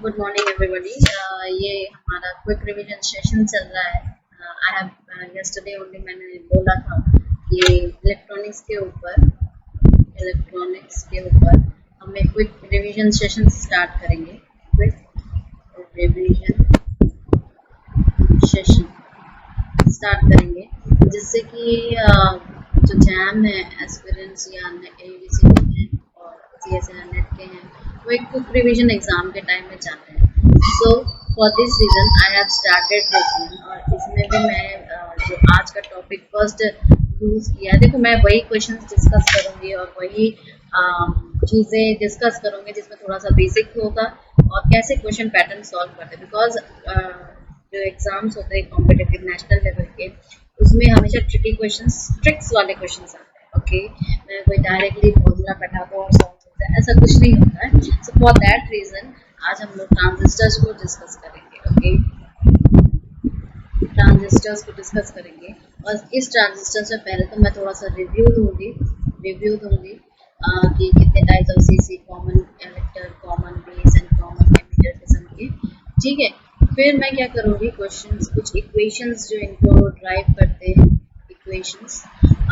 Good morning everybody. ये हमारा quick revision session चल रहा है। आई हैव यस्टरडे ओनली मैंने बोला था कि इलेक्ट्रॉनिक्स के ऊपर हम एक क्विक रिवीजन सेशन स्टार्ट करेंगे। क्विक रिवीजन सेशन स्टार्ट करेंगे जिससे कि जो जैम है एस्पिरेंट्स या एडीसी है और सीएसए नेट के हैं वो एक क्विक रिवीजन एग्जाम के टाइम में जाते हैं। So for this reason I have started this one और इसमें भी मैं जो आज का टॉपिक फर्स्ट यूज किया, देखो मैं वही क्वेश्चंस डिस्कस करूंगी और वही चीज़ें डिस्कस करूंगी जिसमें थोड़ा सा बेसिक होगा और कैसे क्वेश्चन पैटर्न सॉल्व करते हैं। बिकॉज जो एग्जाम्स होते हैं कॉम्पिटिटिव नेशनल लेवल के उसमें हमेशा ट्रिकी क्वेश्चंस, ट्रिक्स वाले क्वेश्चंस आते हैं। ओके, कोई डायरेक्टली फॉर्मूला बैठा दो और सॉल्व होता है, ऐसा कुछ नहीं होता है। सो फॉर दैट रीजन आज हम लोग ट्रांजिस्टर्स को डिस्कस करेंगे। ओके, ट्रांजिस्टर्स को डिस्कस करेंगे और इस ट्रांजिस्टर से पहले तो मैं थोड़ा सा रिव्यू दूंगी कि कितने types of CC, common collector, common base and common emitter किस्म के। ठीक है, फिर मैं क्या करूँगी, क्वेश्चंस, कुछ इक्वेशंस जो इनको ड्राइव करते हैं इक्वेशंस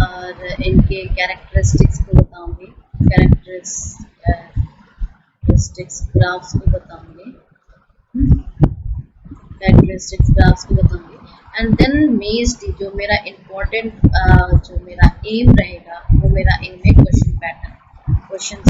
और इनके कैरेक्टरिस्टिक्स को बताऊंगी, कैरेक्टरिस्टिक्स ग्राफ्स को बताऊंगी एंड देन मेजली जो मेरा इम्पोर्टेंट जो मेरा एम रहेगा वो मेरा एम है question pattern, question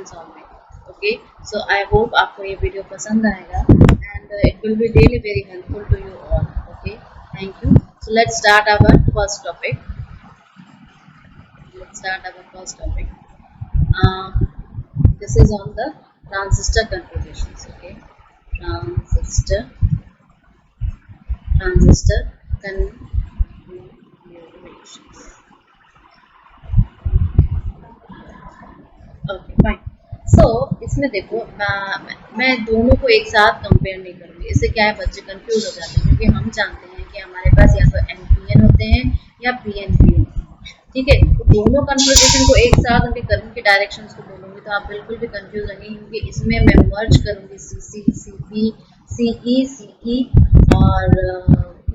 solving. Okay, so I hope आपको ये वीडियो पसंद आएगा and it will be really very helpful to you all. Okay, thank you. So let's start our first topic. This is on the transistor configurations. Okay, transistor configurations. Okay, fine. So इसमें देखो मैं दोनों को एक साथ compare नहीं करूँगी, इससे क्या है बच्चे कंफ्यूज हो जाते हैं क्योंकि हम जानते हैं कि हमारे पास या तो एनपीएन होते हैं या पीएनपी। ठीक है, तो दोनों कन्वर्जेशन को एक साथ उनके कर्म के डायरेक्शंस को बोलूँगी तो आप बिल्कुल भी कंफ्यूज होंगे क्योंकि इसमें मैं मर्ज करूँगी सीसी, सीपी, सीई और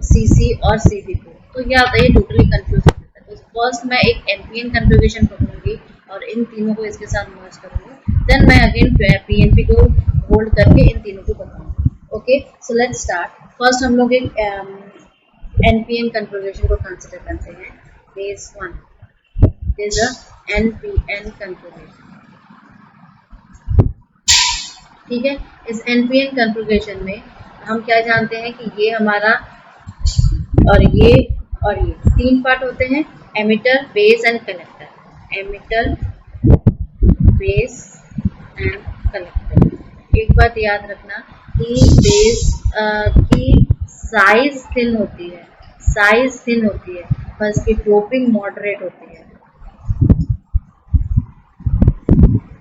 सीसी और सीबी को, तो क्या होता है ये टोटली कंफ्यूज हो जाता है। तो फर्स्ट मैं एक एनपीएन कन्फिगरेशन पकड़ूंगी और इन तीनों को इसके साथ मर्ज करूँगी, देन मैं अगेन पीएनपी को होल्ड करके इन तीनों को बताऊँगी। Okay, so let's start. First हम लोग एक एनपीएन कन्फिगरेशन को कंसिडर करते हैं। Case 1 is a NPN configuration। ठीक है, इस NPN configuration में हम क्या जानते हैं कि ये हमारा और ये तीन पार्ट होते हैं, emitter, base and collector. Emitter, base and collector. एक बात याद रखना कि बेस की साइज थिन होती है, पर इसकी डोपिंग मॉडरेट होती है।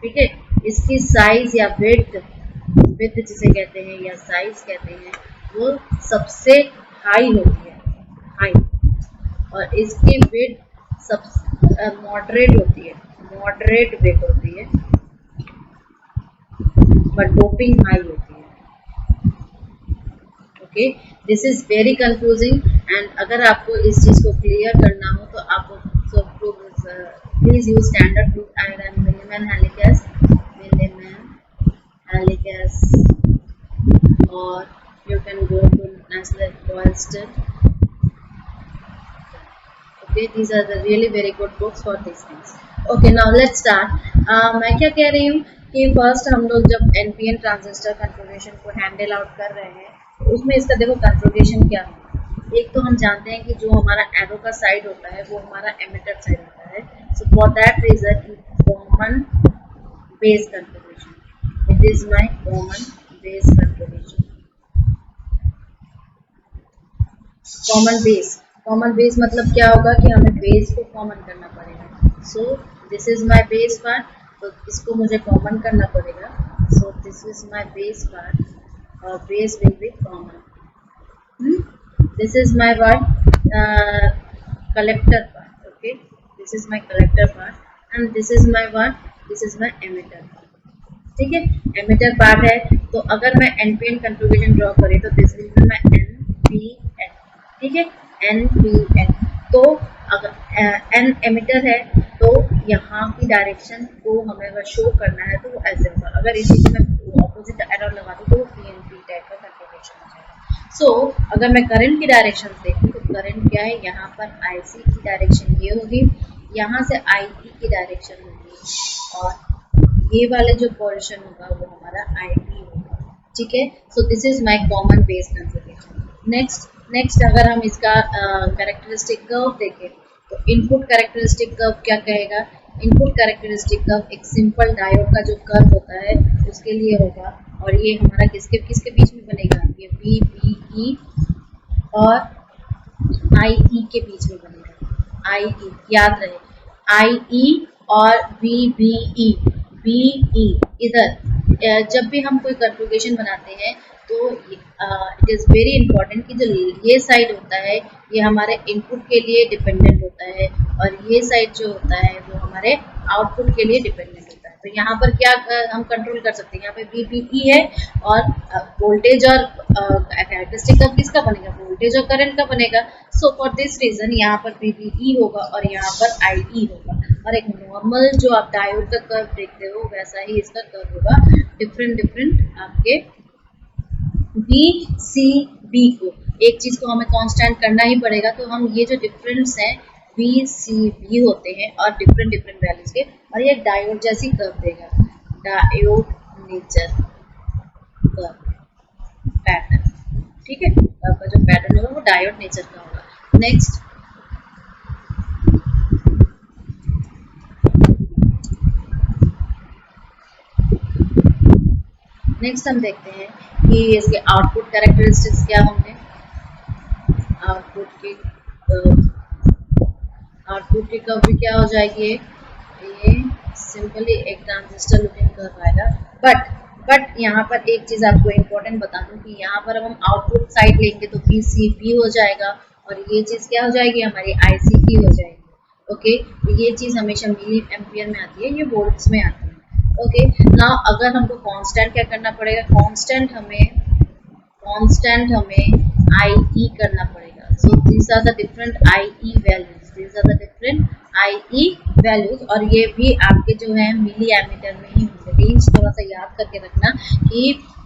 ठीक है, इसकी साइज या विड्थ जिसे कहते हैं या साइज कहते हैं वो सबसे हाई होती है, और इसकी विड्थ सब मॉडरेट होती है, मॉडरेट विड्थ होती है, बट डोपिंग हाई होती है। Okay, this is very confusing and अगर आपको इस चीज को क्लियर करना हो तो आप please use standard root iron Milliman helicase, or you can go to National Coilston. Okay, these are the really very good books for these things. Okay, now let's start. मैं क्या कह रही हूँ कि फर्स्ट हम लोग जब एनपीएन ट्रांजिस्टर कन्फिगरेशन को हैंडल आउट कर रहे हैं उसमें इसका देखो कन्फिगरेशन क्या है। एक तो हम जानते हैं कि जो हमारा एरो का साइड होता है वो हमारा एमिटर साइड होता है। So for that reason common base configuration, it is my common base configuration. Common base मतलब क्या होगा कि हमें बेस को कॉमन करना पड़ेगा। So this is my base part, तो इसको मुझे कॉमन करना पड़ेगा। So this is my base part और base will be common. This is my collector part. Okay, this is my collector part and this is my emitter part. ठीक है, emitter part है। तो अगर मैं NPN कन्फिगरेशन ड्रॉ करें तो this will be my NPN, ठीक है, NPN। तो अगर N एमिटर है तो यहाँ की डायरेक्शन को हमें अगर शो करना है तो वो ऐसे होगा। अगर इसी को मैं ऑपोजिट एरो लगा दूँ तो वो PNP टाइप का कन्फिगरेशन हो जाएगा। सो अगर मैं करंट की डायरेक्शन देखूँ तो करंट क्या है, यहाँ पर IC की डायरेक्शन ये होगी, यहाँ से IE की डायरेक्शन होगी, और ये वाले जो पोर्शन होगा वो हमारा IB होगा, ठीक है। So this is my common base configuration. Next अगर हम इसका कैरेक्टरिस्टिक कर्व देखें तो इनपुट कैरेक्टरिस्टिक कर्व क्या कहेगा, इनपुट कैरेक्टरिस्टिक कर्व एक सिंपल डायोड का जो कर्व होता है उसके लिए होगा, और ये हमारा किसके किसके बीच में बनेगा, ये VBE और IE के बीच में बनेगा। IE याद रहे, IE और VBE, BE इधर जब भी हम कोई कन्फिगरेशन बनाते हैं तो इट इज़ वेरी इंपॉर्टेंट कि जो ये साइड होता है ये हमारे इनपुट के लिए डिपेंडेंट होता है, और ये साइड जो होता है वो हमारे आउटपुट के लिए डिपेंडेंट होता है। तो यहाँ पर क्या हम कंट्रोल कर सकते हैं, यहाँ पे VBE है, और वोल्टेज और कैरेक्टरिस्टिक कर्व किसका बनेगा, वोल्टेज और करंट का बनेगा। सो फॉर दिस रीजन यहाँ पर VBE होगा और यहाँ पर IE होगा, और एक नॉर्मल जो आप डायोड का कर्व देखते हो वैसा ही इसका कर्व होगा। डिफरेंट आपके VCB को, एक चीज को हमें कांस्टेंट करना ही पड़ेगा, तो हम ये जो डिफरेंस है VCB होते हैं और डिफरेंट वैल्यूज के, और ये डायोड जैसी कर्व देगा, डायोड नेचर कर्व पैटर्न, ठीक है। कर्व का जो पैटर्न होगा वो डायोड नेचर का होगा। नेक्स्ट हम देखते हैं कि इसके आउटपुट कैरेक्टरिस्टिक्स क्या होंगे। आउटपुट की कर्व भी क्या हो जाएगी, ये सिंपली एक ट्रांजिस्टर लुकिंग कर्व आएगा। बट यहाँ पर एक चीज आपको इम्पोर्टेंट बता दूं कि यहाँ पर हम आउटपुट साइड लेंगे तो VCB हो जाएगा, और ये चीज क्या हो जाएगी, हमारी IC की हो जाएगी। ओके, ये चीज हमेशा मिली एम्पियर में आती है, ये वोल्ट्स में आती है। ओके, नाउ अगर हमको कांस्टेंट क्या करना पड़ेगा, कांस्टेंट हमें IE करना पड़ेगा। So these are the different IE values, और ये भी आपके जो है मिली एमीटर में ही होंगे। रेंज थोड़ा सा याद करके रखना कि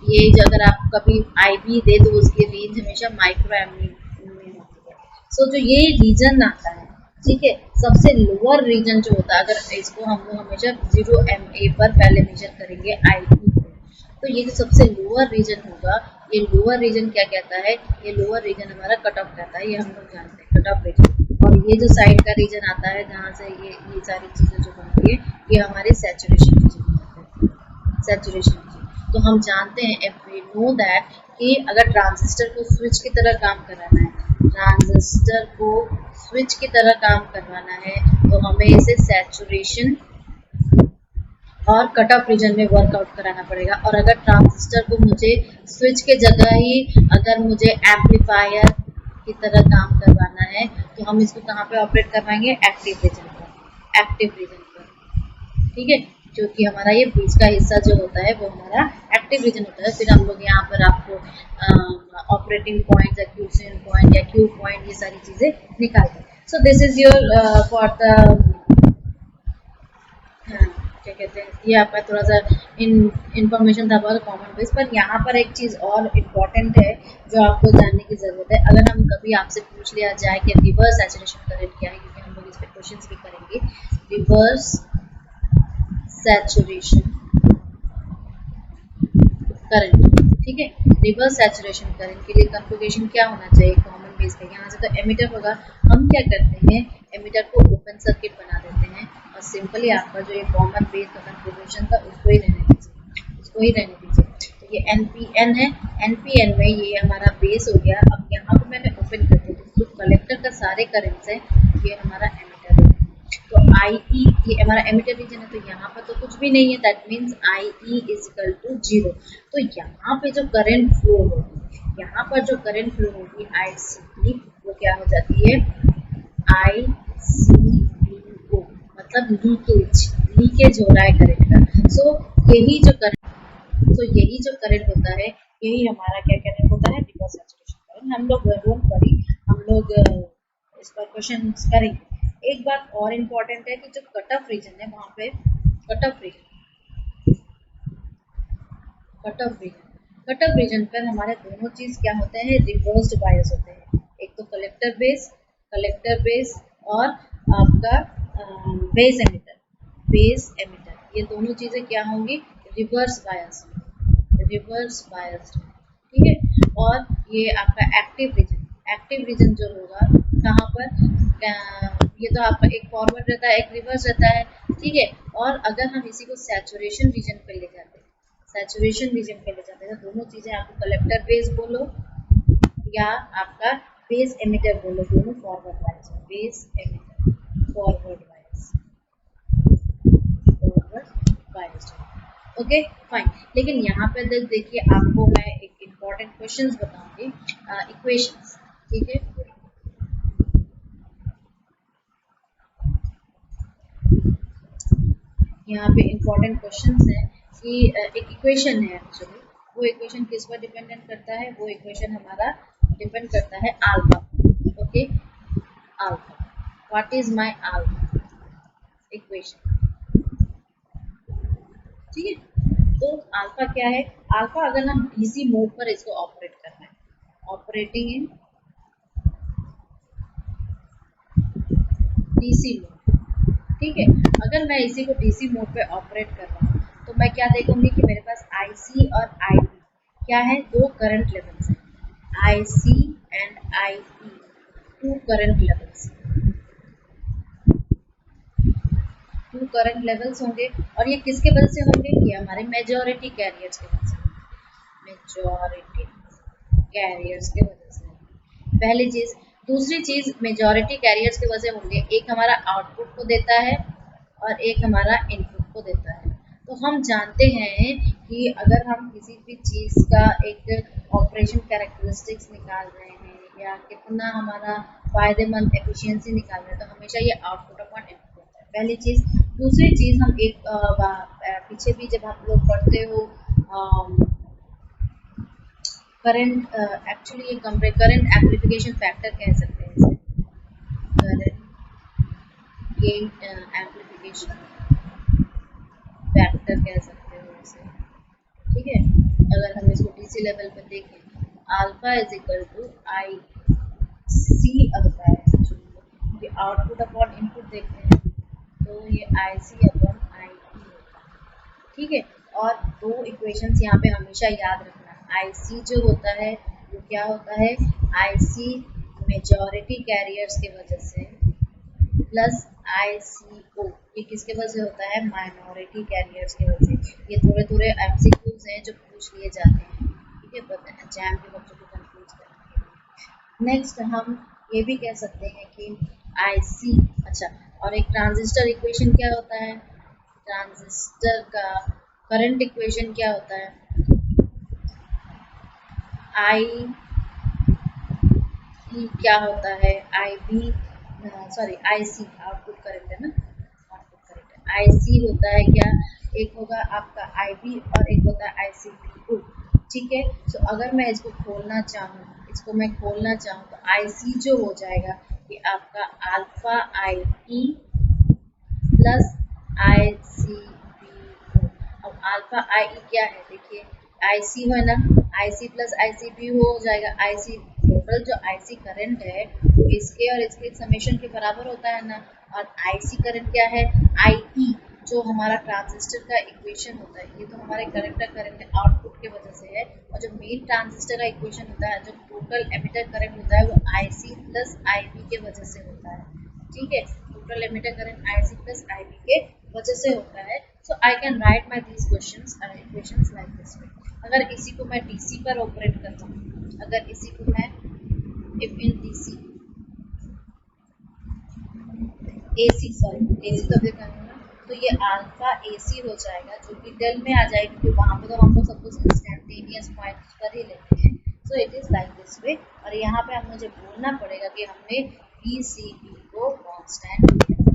ये जो अगर आप कभी IB दे तो उसकी रेंज हमेशा माइक्रो एमीटर में होती है। सो जो ये रीजन आता है, ठीक है, सबसे लोअर रीजन जो होता है, अगर इसको हम लोग हमेशा 0 MA पर पहले मेजर करेंगे IE को, तो ये जो सबसे लोअर रीजन होगा, ये लोअर रीजन क्या कहता है, ये लोअर रीजन हमारा कट ऑफ कहता है, ये हम लोग जानते हैं कट ऑफ रीजन। और ये जो साइड का रीजन आता है जहाँ से ये सारी चीजें जो बनती है, ये हमारे सैचुरेशन रीजन होते हैं, सैचुरेशन रीजन। तो हम जानते हैं, इफ वी नो दैट, कि अगर ट्रांजिस्टर को स्विच की तरह काम कराना है, ट्रांजिस्टर को स्विच की तरह काम करवाना है, तो हमें इसे सैचुरेशन और कट ऑफ रीजन में वर्कआउट कराना पड़ेगा। और अगर ट्रांजिस्टर को मुझे स्विच के जगह ही अगर मुझे एम्पलीफायर की तरह काम करवाना है, तो हम इसको कहाँ पे ऑपरेट करवाएंगे, एक्टिव रीजन पर, ठीक है, क्योंकि हमारा ये बीच का हिस्सा जो होता है वो हमारा एक्टिव रीजन होता है। फिर हम लोग यहाँ पर आपको ऑपरेटिंग पॉइंट या क्यूसेंट पॉइंट या क्यू पॉइंट ये सारी चीजें निकालते हैं। सो this is your for the क्या कहते हैं, ये आपका थोड़ा सा इंफॉर्मेशन था बहुत कॉमन बेस। पर यहाँ पर एक चीज़ और इम्पॉर्टेंट है जो आपको जानने की ज़रूरत है। अगर हम कभी आपसे पूछ लिया जाए कि रिवर्स सैचुरेशन करंट क्या है, क्योंकि हम लोग इस पर क्वेश्चंस भी करेंगे, रिवर्स सैचुरेशन करंट, ठीक है, रिवर्स सैचुरेशन करंट के लिए कन्फिगरेशन क्या होना चाहिए कॉमन बेस पे। यहाँ से तो एमिटर होगा, हम क्या करते हैं, एमिटर को ओपन सर्किट बना देते हैं, और सिंपली आपका जो ये कॉमन बेस का कन्फिगरेशन था उसको ही रहने दीजिए, तो ये NPN है, NPN में ये हमारा बेस हो गया। अब यहाँ पे मैंने ओपन कर दिया, तो कलेक्टर का सारे करंट्स है, ये हमारा एमिटर है। तो IE ये हमारा एमिटर रीजन है, तो यहाँ पर तो कुछ भी नहीं है, that means IE is equal to 0। तो यहाँ पे जो करंट फ्लो होगी, यहाँ पर जो करंट फ्लो होगी ICB, वो क्या हो जाती है, ICBO, मतलब लीकेज हो रहा है करंट का। सो यही जो करंट सो यही जो करंट होता है, यही हमारा क्या करंट होता है, रिवर्स सैचुरेशन करंट। हम लोग डोंट वरी, हम लोग इस पर क्वेश्चन करेंगे। एक बात और इम्पोर्टेंट है कि जो कट ऑफ रीजन है वहाँ पे कट ऑफ रीजन पर हमारे दोनों चीज क्या होते हैं, रिवर्स्ड बायस होते हैं। एक तो कलेक्टर बेस और आपका बेस एमिटर, ये दोनों चीजें क्या होंगी, रिवर्स बायस्ड, ठीक है। और ये आपका एक्टिव रीजन जो होगा कहाँ पर, ये तो आपका एक फॉरवर्ड रहता है, एक रिवर्स रहता है, ठीक है। और अगर हम इसी को सैचुरेशन रीजन पे ले जाते हैं, तो दोनों चीजें आपको कलेक्टर बेस बोलो या आपका बेस एमिटर बोलो, दोनों forward wise, base emitter forward wise, okay fine. लेकिन यहाँ पे देखिए, आपको मैं एक इम्पॉर्टेंट क्वेश्चंस बताऊंगी, इक्वेशंस, ठीक है। यहाँ पे इम्पोर्टेंट क्वेश्चंस है कि एक इक्वेशन है एक्चुअली, वो इक्वेशन किस पर डिपेंडेंट करता है, वो इक्वेशन हमारा डिपेंड करता है alpha, okay. Alpha, what is my alpha equation, ठीक है। तो अल्फा क्या है, अल्फा अगर हम डीसी मोड पर इसको ऑपरेट करना है, ऑपरेटिंग इन डीसी मोड, ठीक है। अगर मैं इसी को डीसी मोड पे ऑपरेट कर रहा हूँ तो मैं क्या देखूंगी कि मेरे पास आईसी और आईई क्या है, दो करंट लेवल्स हैं, IC and IE, two current levels होंगे। और ये किसके वजह से होंगे, ये हमारे मेजॉरिटी कैरियर्स के वजह से, पहली चीज। दूसरी चीज, मेजॉरिटी कैरियर्स की वजह से होंगे, एक हमारा आउटपुट को देता है और एक हमारा इनपुट को देता है। तो हम जानते हैं कि अगर हम किसी भी चीज़ का एक ऑपरेशन कैरेक्टरिस्टिक्स निकाल रहे हैं या कितना हमारा फायदेमंद एफिशिएंसी निकाल रहे हैं, तो हमेशा ये आउटपुट अपॉन इनपुट होता है, पहली चीज़। दूसरी चीज़, हम एक पीछे भी जब आप लोग पढ़ते हो करंट, एक्चुअली ये करंट एम्प्लीफिकेशन फैक्टर कह सकते हैं इसे, करंट गेन एम्प्लीफिकेशन फैक्टर कह सकते हो इसे, ठीक है। अगर हम इसको डीसी लेवल पर देखें, alpha is equal to I C alpha है, क्योंकि आउटपुट अपॉन इनपुट देखते हैं तो ये आई सी अपॉन आई ई होता है, ठीक है। और दो इक्वेशंस यहाँ पे हमेशा याद रखना, आई सी जो होता है वो क्या होता है, आई सी मेजॉरिटी कैरियर्स की वजह से प्लस ICO, ये किसके वजह से होता है, माइनॉरिटी कैरियर्स की वजह से। ये थोड़े थोड़े एमसीक्यूज हैं जो पूछ लिए जाते हैं, ठीक है, एग्जाम के बच्चों को कंफ्यूज करने के लिए। नेक्स्ट हम ये भी कह सकते हैं कि IC, अच्छा, और एक ट्रांजिस्टर इक्वेशन क्या होता है, ट्रांजिस्टर का करंट इक्वेशन क्या होता है, आई क्या होता है, I B, sorry I C, output current है ना, आउटपुट करंट है, आई सी होता है क्या, एक होगा आपका आई बी और एक होता है आई सी बी, ठीक है। सो अगर मैं इसको खोलना चाहूँ तो आई सी जो हो जाएगा कि आपका अल्फा आई ई प्लस आई सी बी। अब अल्फा आई ई क्या है, देखिए आई सी है ना, आई सी प्लस आई सी बी हो जाएगा, आई सी टोटल जो आई सी करंट है वो इसके और इसके समेशन के बराबर होता है ना। और आई सी करंट क्या है, आई ई जो हमारा ट्रांजिस्टर का इक्वेशन होता है, ये तो हमारे करंट आउटपुट के वजह से है। और जो मेन ट्रांजिस्टर का इक्वेशन होता है, जो टोटल एमिटर करंट होता है, वो आई सी प्लस आई बी के वजह से होता है, ठीक है। Total emitter current I C plus I B के वजह से होता है। So I can write my these equations like this way. अगर इसी को मैं डीसी पर ऑपरेट करता हूँ, अगर इसी को मैं if in DC AC, sorry AC तो देखा है ना, तो ये अल्फा एसी हो जाएगा, जो कि डेल में आ जाएगा, क्योंकि वहाँ पे तो हम लोग सब कुछ इंस्टेंटेनियस पॉइंट कर ही लेते हैं। So it is like this वे। और यहाँ पे मुझे बोलना पड़ेगा कि हमने बी सी बी को कांस्टेंट किया,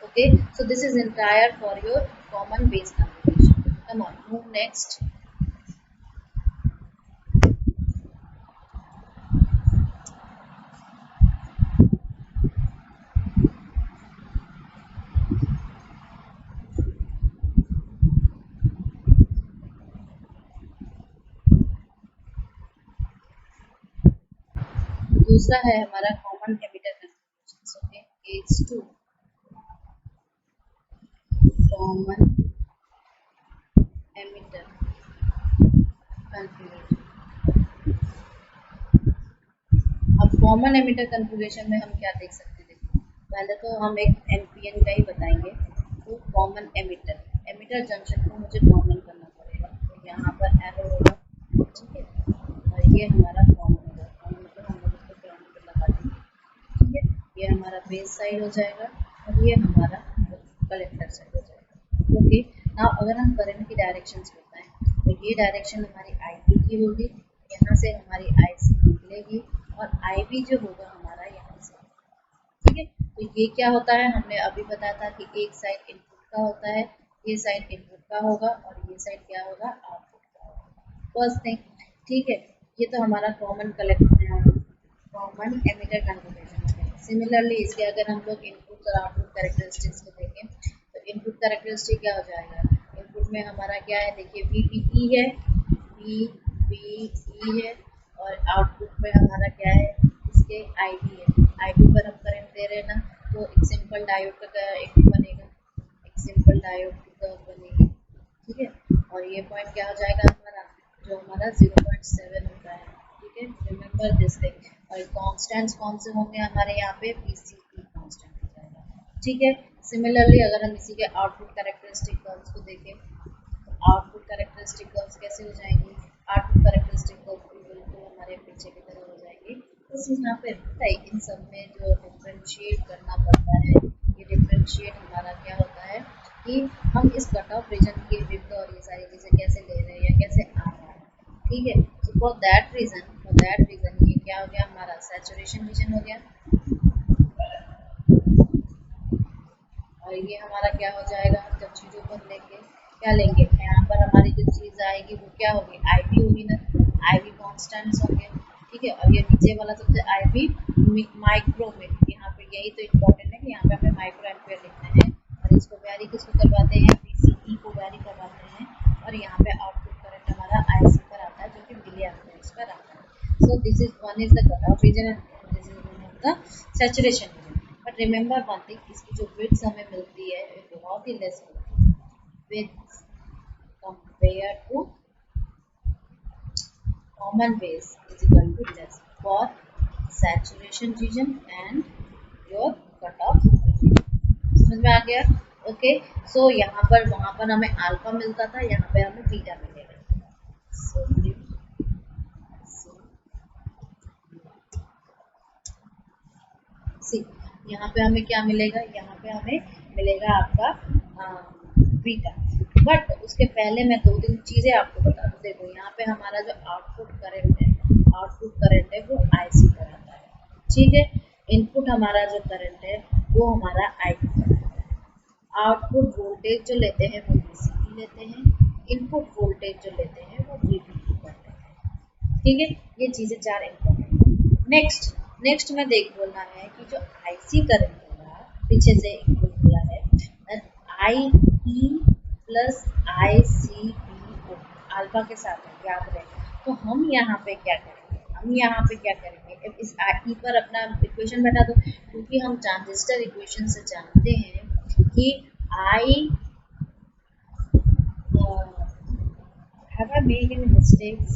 okay. So this is entire for your common base computation. Come on, move next. दूसरा है हमारा common emitter configuration. Okay, H2 common emitter configuration. अब कॉमन एमिटर कन्फिगरेशन में हम क्या देख सकते हैं? देखो, पहले तो हम एक एनपीएन का ही बताएंगे। तो कॉमन एमिटर जंक्शन को मुझे कॉमन करना पड़ेगा, तो यहाँ पर एरो होगा, ठीक है। और ये हमारा कॉमन होगा, कॉमन मतलब हम लोग इसको ग्राउंड पे लगा देंगे, ठीक है। ये हमारा बेस साइड हो जाएगा और ये हमारा कलेक्टर साइड हो जाएगा। ओके, नाउ अगर हम करंट की डायरेक्शंस बताएं, तो ये डायरेक्शन हमारी आईपी की होगी, यहाँ से हमारी आईसी निकलेगी और आईबी जो होगा हमारा यहाँ से, ठीक है। तो ये क्या होता है, हमने अभी बताया था कि एक साइड इनपुट का होता है, ये साइड इनपुट का होगा और ये साइड क्या होगा, आउटपुट का होगा। फर्स्ट थिंग, ठीक है। ये तो हमारा कॉमन कॉमन एमिटर कन्फिगरेशन है। सिमिलरली इसके अगर हम लोग इनपुट और आउटपुट कैरेक्टरिस्टिक्स को देखें, तो इनपुट कैरेक्टरिस्टिक क्या हो जाएगा, इनपुट में हमारा क्या है, देखिए VPE है, VBE है, और आउटपुट में हमारा क्या है, इसके ID है। ID पर हम करंट दे रहे हैं ना, तो एक सिंपल डायोड का एक बनेगा, एक सिंपल डायोड की कर्व बनेगी, ठीक है। और ये पॉइंट क्या हो जाएगा हमारा, जो हमारा 0.7 होता है, ठीक है। Remember this thing. और कांस्टेंट्स कौन से होंगे हमारे यहाँ पे, PCE कांस्टेंट हो जाएगा, ठीक है। सिमिलरली अगर हम इसी के आउटपुट कैरेक्टरिस्टिक कर्व्स को देखें, तो आउटपुट कैरेक्टरिस्टिक कर्व्स कैसे हो जाएंगे, आउटपुट कैरेक्टरिस्टिक कर्व्स बिल्कुल हमारे पीछे की तरह हो जाएंगे। तो यहाँ पे पता है, इन सब में जो डिफ्रेंशिएट करना पड़ता है, ये डिफ्रेंशिएट हमारा क्या होता है कि हम इस कट ऑफ रीजन के विड्थ और ये सारी चीज़ें कैसे ले रहे हैं या कैसे आ रहा है, ठीक है। तो फॉर दैट रीजन ये क्या हो गया हमारा, सैचुरेशन रीजन हो गया। और ये हमारा क्या हो जाएगा, जब चीज़ों को लेके क्या लेंगे, यहाँ पर हमारी जो चीज़ आएगी वो क्या होगी, आईबी होगी ना, आईबी कॉन्स्टेंट्स होंगे, ठीक है। और ये नीचे वाला सबसे आईबी माइक्रो में, यहाँ पे यही तो इम्पोर्टेंट है कि यहाँ पे हमें माइक्रो एम्पियर लिखना है, और इसको वैरी किसको करवाते हैं, PCE को वैरी करवाते हैं। और यहाँ पे आउटपुट करंट हमारा IC पर आता है, जो कि मिली एम्पियर्स पर आता है। So this is one is the cut off region and this is one of the saturation region. But remember one thing, इसकी जो विड्थ हमें मिलती है बहुत ही लेस होती है with compare to common base is equal to less for saturation region and your cut off region. समझ में आ गया? ओके, सो यहाँ पर वहाँ पर हमें अल्फा मिलता था, यहाँ पे हमें बीटा मिलेगा। सी, यहाँ पे हमें क्या मिलेगा, यहाँ पे हमें मिलेगा आपका बीटा। बट उसके पहले मैं दो तीन चीज़ें आपको बता दूँ। देखो, यहाँ पे हमारा जो आउटपुट करंट है वो आईसी पर आता है, ठीक है। इनपुट हमारा जो करंट है वो हमारा आईपी पर आता है। आउटपुट वोल्टेज जो लेते हैं वो VCE लेते हैं, इनपुट वोल्टेज जो लेते हैं वो VBE पर लेते हैं, ठीक है। ये चीज़ें चार इम्पोर्टेंट। नेक्स्ट में देख बोलना है कि जो आईसी करंट होगा, पीछे से इक्वल बोला है, IE प्लस ICBO अल्फा के साथ है, याद रहे। तो हम यहाँ पे क्या करेंगे, इस IE पर अपना इक्वेशन बैठा दो, क्योंकि हम ट्रांजिस्टर इक्वेशन से जानते हैं कि I have I made any mistakes?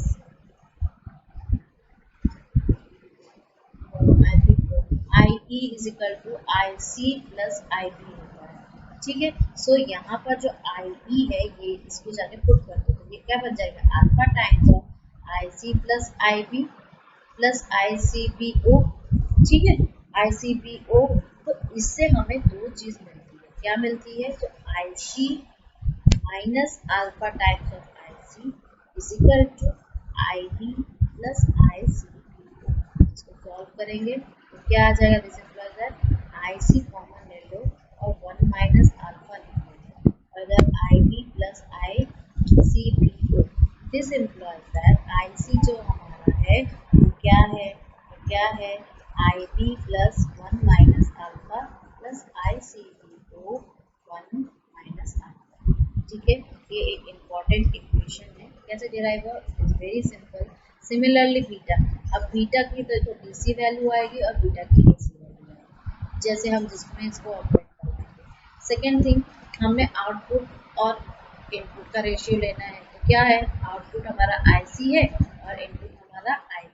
IE is equal to IC plus IB होता है, ठीक है। सो यहाँ पर जो IE है, ये इसको जाके पुट कर दो, तो ये क्या बन जाएगा, alpha times of IC plus IB plus ICBO, ठीक है। ICBO, तो इससे हमें दो चीज मिलती है, क्या मिलती है, जो IC minus alpha times of IC is equal to IB plus ICBO। इसको सॉल्व करेंगे तो क्या आ जाएगा, this implies that IC common ले लो और 1 माइनस अल्फा ले लो, और इधर IB plus CPU. This implies that IC जो हमारा है वो क्या है IB plus 1 minus alpha plus ICB को 1 minus alpha. ठीक है, ये एक important equation है. कैसे derive हुआ? It is very simple. Similarly beta, अब बीटा की तो DC वैल्यू आएगी और बीटा की AC वैल्यू आएगी, जैसे हम जिसमें इसको ऑपरेट करेंगे. सेकेंड थिंग, हमने आउटपुट और इनपुट का रेशियो लेना है. तो क्या है, आउटपुट हमारा IC है और इनपुट हमारा IB है.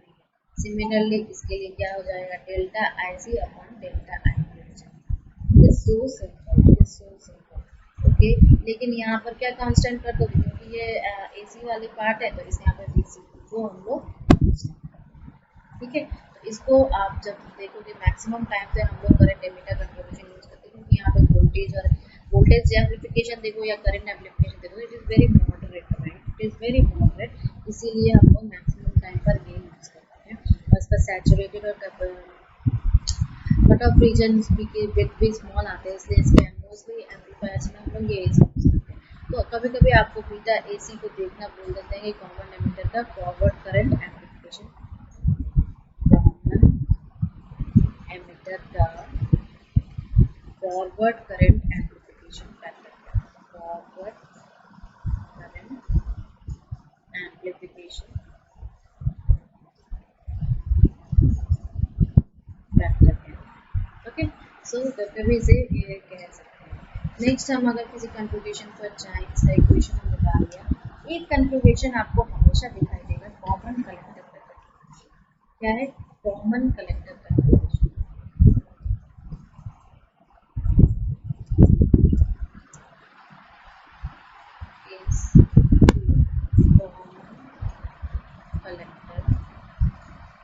सिमिलरली इसके लिए क्या हो जाएगा, delta IC upon delta IB हो जाएगा. It's so simple. ओके, लेकिन यहाँ पर क्या कांस्टेंट कर दो, क्योंकि ये AC वाली पार्ट है तो इस यहाँ पर DC को हम लोग कांस्टेंट कर दें. ठीक है, तो इसको आप जब देखोगे मैक्सिमम टाइम से हम लोग करंट एमिटर कंट्रीब्यूशन यूज करते हैं, क्योंकि यहाँ पे वोल्टेज एम्प्लीफिकेशन देखो या करंट एम्प्लीफिकेशन देखो, it is very moderate, right, it is very moderate. इसीलिए हम लोग मैक्सिमम टाइम पर गेन यूज करते हैं. और इसका सैचुरेटेड और कट ऑफ रीजन भी स्मॉल आते हैं, इसलिए इसमें मोस्टली एम्पलीफायर्स में हम लोग ये यूज करते हैं. तो कभी कभी आपको बीटा AC को देखना बोल देते हैं कि कॉमन एमिटर का forward current amplification, common emitter का forward current amplification factor, forward current amplification factor है. ओके, सो कभी से ये कह सकते हैं. नेक्स्ट हम अगर किसी कंट्रीब्यूशन पर जाएं, इसका इक्वेशन हम निकाल लिया. एक कंट्रीब्यूशन आपको हमेशा दिखाई देगा कॉमन कलेक्टर कंट्रीब्यूशन. क्या है, common collector contribution.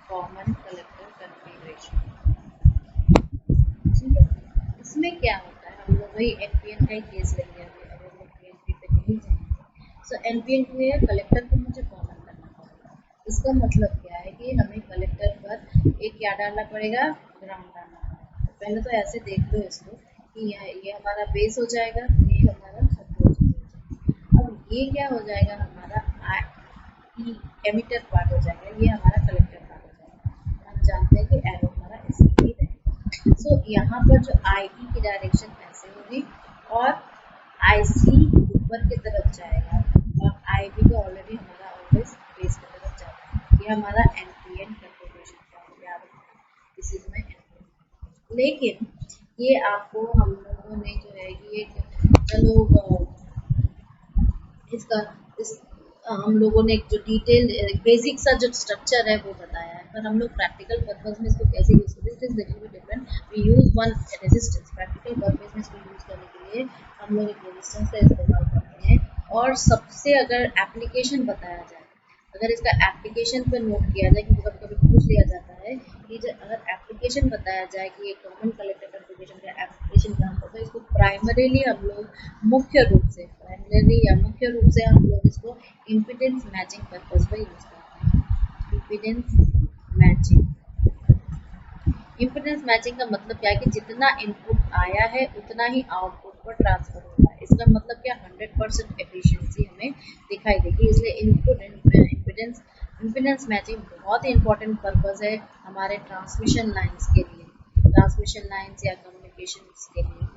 Common collector configuration. ठीक है, इसमें क्या होता है, हम लोग वही एनपीएन का ही केस लेंगे. अगर हम पीएनपी पे नहीं जाएंगे, सो एनपीएन के कलेक्टर को मुझे कॉमन करना पड़ेगा. इसका मतलब क्या है कि हमें कलेक्टर पर एक क्या डालना पड़ेगा, ग्राउंड डालना पड़ेगा. तो पहले तो ऐसे देख लो इसको कि ये हमारा बेस हो जाएगा, ये हमारा सपोर्ट हो जाएगा. अब ये क्या हो जाएगा, हमारा एमिटर पार्ट हो जाएगा, ये हमारा कलेक्टर पार्ट हो जाएगा. हम जानते हैं कि एरो हमारा ऐसे ही रहेगा. सो यहाँ पर जो IE की डायरेक्शन ऐसे होगी और IC ऊपर की तरफ जाएगा और IB का ऑलरेडी हमारा ऑलवेज बेस की तरफ जाता है. ये हमारा NPN कंट्रीब्यूशन का याद रखना, दिस इज माय NPN. लेकिन ये आपको हम लोगों ने जो है कि चलो इसका हम लोगों ने एक जो डिटेल बेसिक सा जो स्ट्रक्चर है वो बताया है, पर हम लोग प्रैक्टिकल पर्पस में इसको कैसे यूज करते हैं, it is little bit different. We use one resistance. Practical purpose में इसको यूज करने के लिए हम लोग एक रेजिस्टेंस का इस्तेमाल करते हैं. और सबसे अगर एप्लीकेशन बताया जाए, अगर इसका एप्लीकेशन पर नोट किया जाए, क्योंकि कभी कभी पूछ लिया जाता है कि अगर एप्लीकेशन बताया जाए कि ये कॉमन कलेक्टर कंट्रीब्यूशन का एप्लीकेशन कहाँ पर, तो इसको प्राइमरीली हम लोग मुख्य रूप से हम लोग इसको इम्पीडेंस मैचिंग पर्पस पर यूज करते हैं. इम्पीडेंस मैचिंग का मतलब क्या है कि जितना इनपुट आया है उतना ही आउटपुट पर ट्रांसफर होगा है. इसका मतलब क्या, 100% एफिशिएंसी हमें दिखाई देगी. इसलिए इम्पीडेंस मैचिंग बहुत ही इंपॉर्टेंट पर्पस है हमारे ट्रांसमिशन लाइंस के लिए, ट्रांसमिशन लाइंस या कम्युनिकेशन के लिए.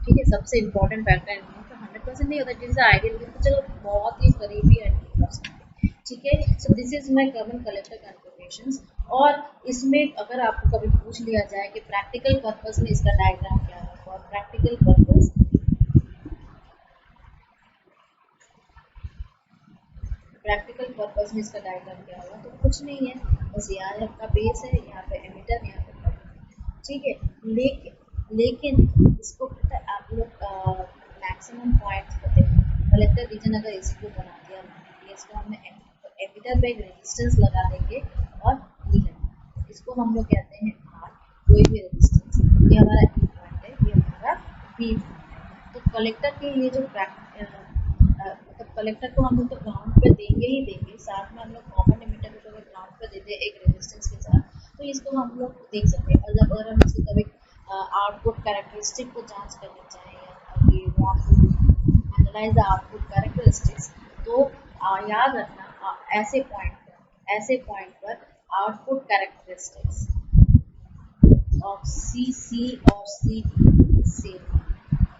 ठीक है, सबसे इम्पोर्टेंट फैक्टर है. 100% नहीं होता, जिससे आइडियल तो चलो बहुत ही करीबी 100%. ठीक है, so this is my common collector contributions. और इसमें अगर आपको कभी पूछ लिया जाए कि प्रैक्टिकल पर्पस में इसका डायग्राम क्या है, और प्रैक्टिकल पर्पस में इसका डायग्राम क्या होगा, तो कुछ नहीं है, बस यहाँ आपका बेस है, यहाँ पे एमिटर, यहाँ पे कलेक्टर. ठीक है, लेकिन इसको पता है आप लोग मैक्सिमम पॉइंट्स पता है. कलेक्टर रीजन अगर इसी को बना दिया, इसको हमने एमिटर पे एक रेजिस्टेंस लगा देंगे और ये है, इसको हम लोग कहते हैं R. कोई भी रेजिस्टेंस, ये हमारा E पॉइंट है, ये हमारा B पॉइंट है. तो कलेक्टर के लिए जो मतलब कलेक्टर को हम लोग तो ग्राउंड पे देंगे ही देंगे, साथ में हम लोग कॉमन एमिटर को अगर ग्राउंड पे देते हैं एक रेजिस्टेंस के साथ, तो इसको हम लोग देख सकते हैं. और अगर हम इसको कभी आउटपुट कैरेक्टरिस्टिक को जांच करना चाहें, या we want to analyse the output characteristics, तो याद रखना ऐसे पॉइंट पर आउटपुट कैरेक्टरिस्टिक्स ऑफ सी और सी सेम,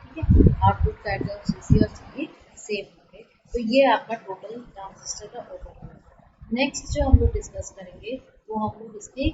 ठीक है, आउटपुट कैरेक्टर सी और सी सेम होंगे। तो ये आपका टोटल ट्रांजिस्टर का ओवरऑल। नेक्स्ट जो हम लोग डिस्कस करेंगे वो हम लोग इसकी